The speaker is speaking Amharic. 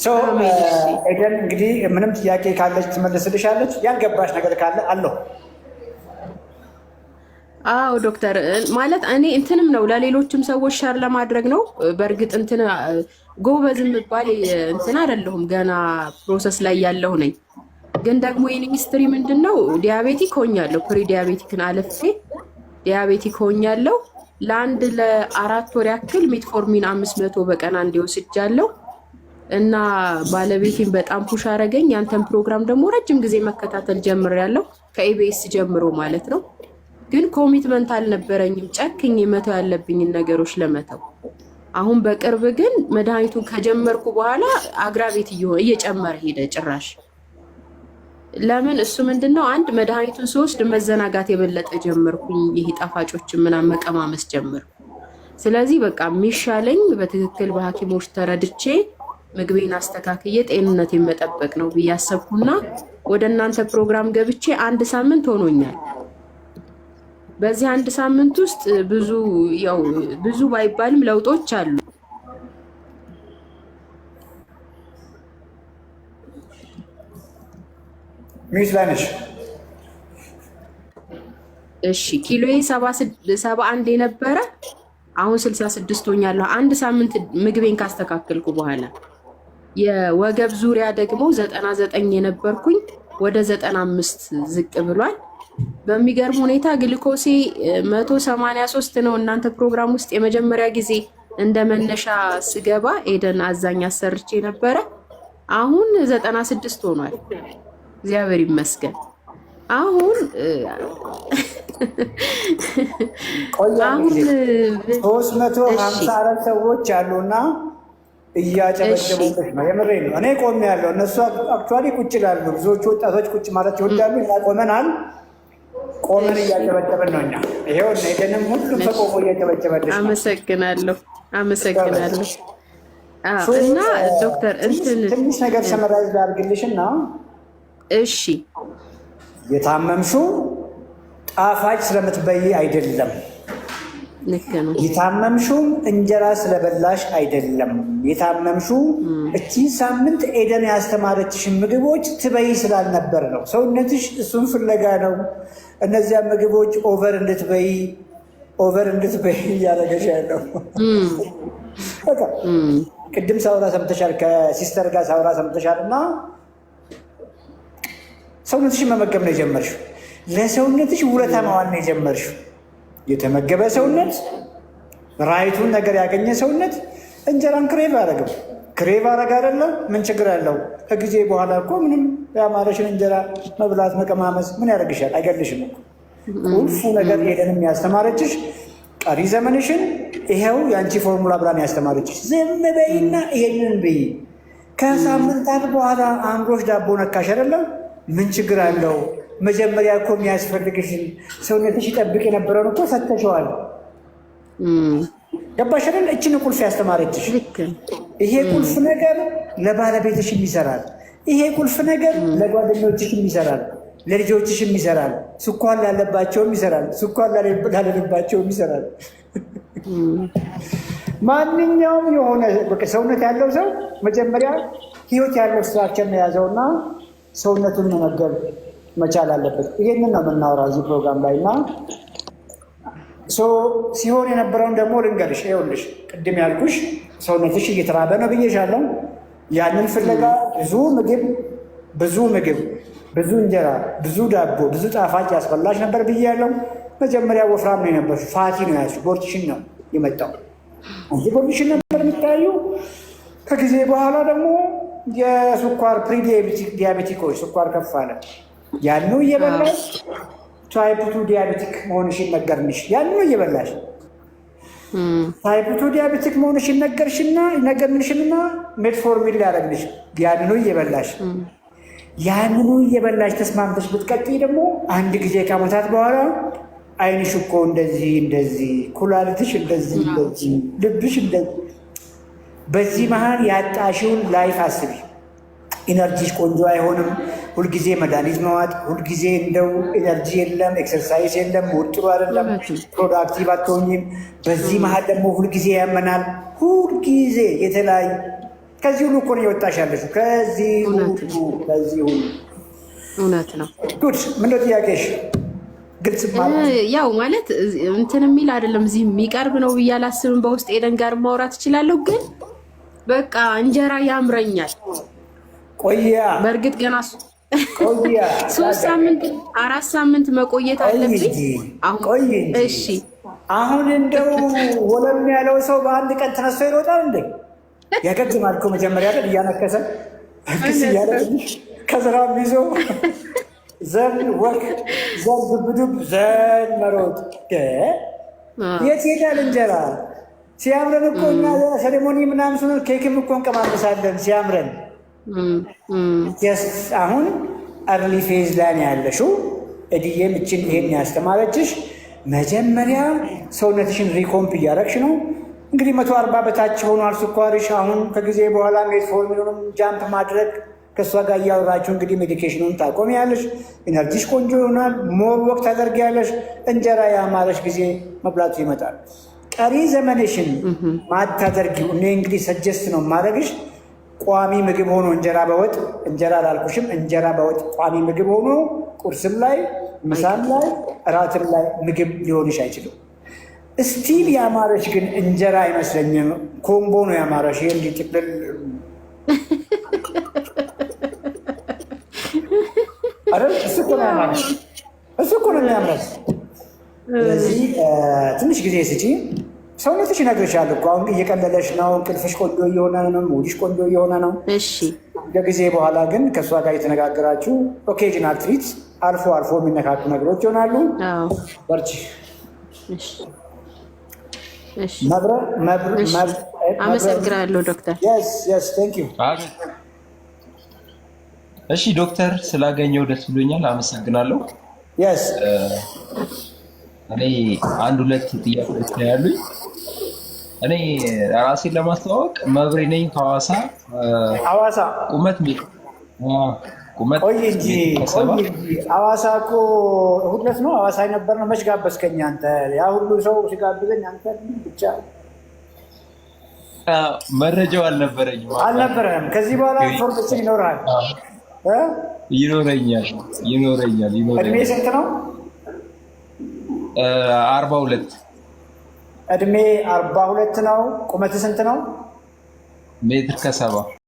ሰው ኤደን እንግዲህ ምንም ጥያቄ ካለች ትመልስልሻለች። ያልገባሽ ነገር ካለ አለው። አዎ ዶክተር ማለት እኔ እንትንም ነው ለሌሎችም ሰዎች ሸር ለማድረግ ነው። በእርግጥ እንትን ጎበዝ የምባል እንትን አይደለሁም፣ ገና ፕሮሰስ ላይ ያለሁ ነኝ። ግን ደግሞ የኔ ሚስትሪ ምንድን ነው ዲያቤቲክ ሆኛለሁ። ፕሪ ዲያቤቲክን አልፌ ዲያቤቲክ ሆኛለሁ። ለ4 ወር ያክል ሜትፎርሚን 500 በቀን አንዴ ወስጃለሁ እና ባለቤቴን በጣም ፑሽ አረገኝ። ያንተን ፕሮግራም ደግሞ ረጅም ጊዜ መከታተል ጀምሬያለሁ፣ ከኢቢኤስ ጀምሮ ማለት ነው። ግን ኮሚትመንት አልነበረኝም ጨክኝ መተው ያለብኝን ነገሮች ለመተው። አሁን በቅርብ ግን መድኃኒቱን ከጀመርኩ በኋላ አግራቤት እየጨመረ ሄደ ጭራሽ። ለምን? እሱ ምንድነው አንድ መድኃኒቱን ስወስድ መዘናጋት የበለጠ ጀመርኩኝ። ይሄ ጣፋጮችን ምናምን መቀማመስ ጀመርኩ። ስለዚህ በቃ የሚሻለኝ በትክክል በሐኪሞች ተረድቼ ምግቤን አስተካክዬ ጤንነቴን መጠበቅ ነው ብዬ አሰብኩና ወደ እናንተ ፕሮግራም ገብቼ 1 ሳምንት ሆኖኛል። በዚህ 1 ሳምንት ውስጥ ብዙ ባይባልም ለውጦች አሉ። ሚስ ላነሽ እሺ፣ ኪሎዬ 71 የነበረ አሁን 66 ሆኛለሁ። 1 ሳምንት ምግቤን ካስተካከልኩ በኋላ የወገብ ዙሪያ ደግሞ 99 የነበርኩኝ ወደ 95 ዝቅ ብሏል። በሚገርም ሁኔታ ግሉኮሴ 183 ነው። እናንተ ፕሮግራም ውስጥ የመጀመሪያ ጊዜ እንደ መነሻ ስገባ ኤደን አዛኝ አሰርቼ ነበረ። አሁን 96 ሆኗል። እግዚአብሔር ይመስገን። አሁን 354 ሰዎች አሉና እያጨበጨቡልሽ ነው። የምሬን ነው። እኔ ቆሜ ያለው እነሱ አክቹዋሊ ቁጭ ይላሉ። ብዙዎቹ ወጣቶች ቁጭ ማለት ይወዳሉ። እኛ ቆመናል። ቆመን እያጨበጨበን ነው እኛ። ይሄው ኤደንም ሁሉም ተቆሞ እያጨበጨበልሽ ነው። አመሰግናለሁ። እና ዶክተር ትንሽ ነገር ሰመራይዝ ላድርግልሽና እሺ፣ የታመምሽው ጣፋጭ ስለምትበይ አይደለም። ልክ ነው። የታመምሽው እንጀራ ስለበላሽ አይደለም። የታመምሽው እቺ ሳምንት ኤደን ያስተማረችሽን ምግቦች ትበይ ስላልነበር ነው። ሰውነትሽ እሱን ፍለጋ ነው እነዚያ ምግቦች ኦቨር እንድትበይ እያደረገሽ ያለው። ቅድም ሳውራ ሰምተሻል፣ ከሲስተር ጋር ሳውራ ሰምተሻል። እና ሰውነትሽን መመገብ ነው የጀመርሽው። ለሰውነትሽ ውለታ መዋል ነው የጀመርሽው። የተመገበ ሰውነት፣ ራይቱን ነገር ያገኘ ሰውነት እንጀራን ክሬቭ አያደርግም። ክሬቭ አረግ አይደለም ምን ችግር አለው? ከጊዜ በኋላ እኮ ምንም ያማረሽን እንጀራ መብላት መቀማመስ ምን ያደርግሻል? አይገልሽም እኮ። ቁልፉ ነገር ኤደንም ያስተማረችሽ ቀሪ ዘመንሽን ይሄው የአንቺ ፎርሙላ ብላን ያስተማረችሽ። ዝም በይና ይሄንን ብይ። ከሳምንታት በኋላ አእምሮሽ ዳቦ ነካሽ አይደለም? ምን ችግር አለው? መጀመሪያ እኮ የሚያስፈልግሽን ሰውነትሽ ይጠብቅ የነበረውን እኮ ሰተሸዋል። ገባሽ አይደል? እችን ቁልፍ ያስተማረችሽ። ይሄ ቁልፍ ነገር ለባለቤትሽም ይሰራል። ይሄ ቁልፍ ነገር ለጓደኞችሽም ይሰራል፣ ለልጆችሽም ይሰራል፣ ስኳር ላለባቸውም ይሰራል፣ ስኳር ላለባቸውም ይሰራል። ማንኛውም የሆነ ሰውነት ያለው ሰው መጀመሪያ ህይወት ያለው ስትራክቸር ነው የያዘውና ሰውነቱን መመገብ መቻል አለበት። ይሄንን ነው የምናወራው እዚህ ፕሮግራም ላይ እና ሲሆን የነበረውን ደግሞ ልንገርሽ። ይኸውልሽ ቅድም ያልኩሽ ሰውነትሽ እየተራበ ነው ብዬሻለሁ። ያንን ፍለጋ ብዙ ምግብ፣ ብዙ እንጀራ፣ ብዙ ዳቦ፣ ብዙ ጣፋጭ ያስበላሽ ነበር ብዬያለሁ። መጀመሪያ ወፍራም ነው የነበርሽ፣ ፋቲ ነው ያልሽ፣ ቦርጭሽን ነው የመጣው እንጂ ቦርጭሽን ነበር የሚታዩ። ከጊዜ በኋላ ደግሞ የስኳር ፕሪ ዲያቤቲኮች ስኳር ከፍ አለ። ያኑ እየበላሽ ታይፕ 2 ዲያቤቲክ መሆንሽን ነገርንሽ። ያኑ እየበላሽ ታይፕ 2 ዲያቤቲክ መሆንሽን ነገርንሽና ሜትፎርሚን ሊያደርግልሽ ያንኑ እየበላሽ ተስማምተሽ ብትቀጥይ ደግሞ አንድ ጊዜ ከዓመታት በኋላ አይንሽ እኮ እንደዚህ፣ ኩላሊትሽ እንደዚህ፣ ልብሽ እንደዚህ። በዚህ መሀል ያጣሽውን ላይፍ አስቢ። ኢነርጂሽ ቆንጆ አይሆንም። ሁልጊዜ መድኃኒት መዋጥ፣ ሁልጊዜ እንደው ኢነርጂ የለም፣ ኤክሰርሳይዝ የለም፣ ሙድ ጥሩ አይደለም፣ ፕሮዳክቲቭ አትሆኝም። በዚህ መሀል ደግሞ ሁልጊዜ ያመናል። ሁልጊዜ የተለያዩ ከዚህ ሁሉ እኮ ነው የወጣሽ ያለሽው። ከዚህ ሁሉ እውነት ነው። ጉድ ምንድን ነው ጥያቄሽ? ግልጽ ያው ማለት እንትን የሚል አይደለም እዚህ የሚቀርብ ነው ብዬ አላስብም። በውስጥ ኤደን ጋር ማውራት እችላለሁ፣ ግን በቃ እንጀራ ያምረኛል። ቆያ በእርግጥ ገና 3 ሳምንት 4 ሳምንት መቆየት አለብኝ። ቆይ እሺ አሁን እንደው ወለም ያለው ሰው በአንድ ቀን ተነስቶ ይሮጣል እንዴ? ያገግማል እኮ መጀመሪያ ቀን እያነከሰ ክስ እያለልሽ ከዝራም ይዞ ዘን ወክ ዘን ዱብዱብ ዘን መሮጥ የት ሄዳል እንጀራ? ሲያምረን እኮ እኛ ሴሬሞኒ ምናምን ስኖር ኬክም እኮ እንቀማመሳለን ሲያምረን። አሁን አርሊ ፌዝ ላይ ነው ያለሽው። እድዬም እችን ይሄን ያስተማረችሽ መጀመሪያ ሰውነትሽን ሪኮምፕ እያረግሽ ነው። እንግዲህ 140 በታች ሆኗል ስኳርሽ። አሁን ከጊዜ በኋላ ሜትፎርሚኑንም ጃምፕ ማድረግ ከእሷ ጋር እያወራችሁ እንግዲህ ሜዲኬሽኑን ታቆሚያለሽ። ኢነርጂሽ ቆንጆ ይሆናል። ሞር ወቅት ታደርጊያለሽ። እንጀራ ያማረሽ ጊዜ መብላቱ ይመጣል። ቀሪ ዘመንሽን ማታደርጊው እኔ እንግዲህ ሰጀስት ነው ማድረግሽ ቋሚ ምግብ ሆኖ እንጀራ በወጥ እንጀራ አላልኩሽም፣ እንጀራ በወጥ ቋሚ ምግብ ሆኖ ቁርስም ላይ ምሳም ላይ እራትም ላይ ምግብ ሊሆንሽ አይችልም። እስቲል ያማረሽ ግን እንጀራ አይመስለኝም። ኮምቦ ነው ያማረሽ። ይሄ እንዲህ ጥቅልል አይደል? እሱ እኮ ነው ያማረሽ። እሱ እኮ ነው የሚያምረሽ። ስለዚህ ትንሽ ጊዜ ስጪ። ሰውነትሽ ይነግርሻል እኮ አሁን እየቀለለሽ ነው። እንቅልፍሽ ቆንጆ እየሆነ ነው። ሙዲሽ ቆንጆ እየሆነ ነው። እሺ ከጊዜ በኋላ ግን ከእሷ ጋር የተነጋገራችሁ ኦኬዥናል ትሪት አልፎ አልፎ የሚነካቱ ነገሮች ይሆናሉ። በርቺ። አመሰግናለሁ ዶክተር። እሺ ዶክተር ስላገኘው ደስ ብሎኛል። አመሰግናለሁ። እኔ 1-2 ጥያቄዎች ያሉኝ። እኔ ራሴን ለማስተዋወቅ መብሬ ነኝ ከሐዋሳ። ቆይ እንጂ ሐዋሳ እኮ እሑድ ዕለት ነው ሐዋሳ የነበርነው። መች ጋበዝከኝ አንተ? ያ ሁሉ ሰው ሲጋብዘኝ አንተ ብቻ መረጃው አልነበረም። ከዚህ በኋላ ኢንፎርሜሽን ይኖራል። ይኖረኛል። እድሜ ስንት ነው? 42 እድሜ 42 ነው። ቁመት ስንት ነው? 1.70 ሜትር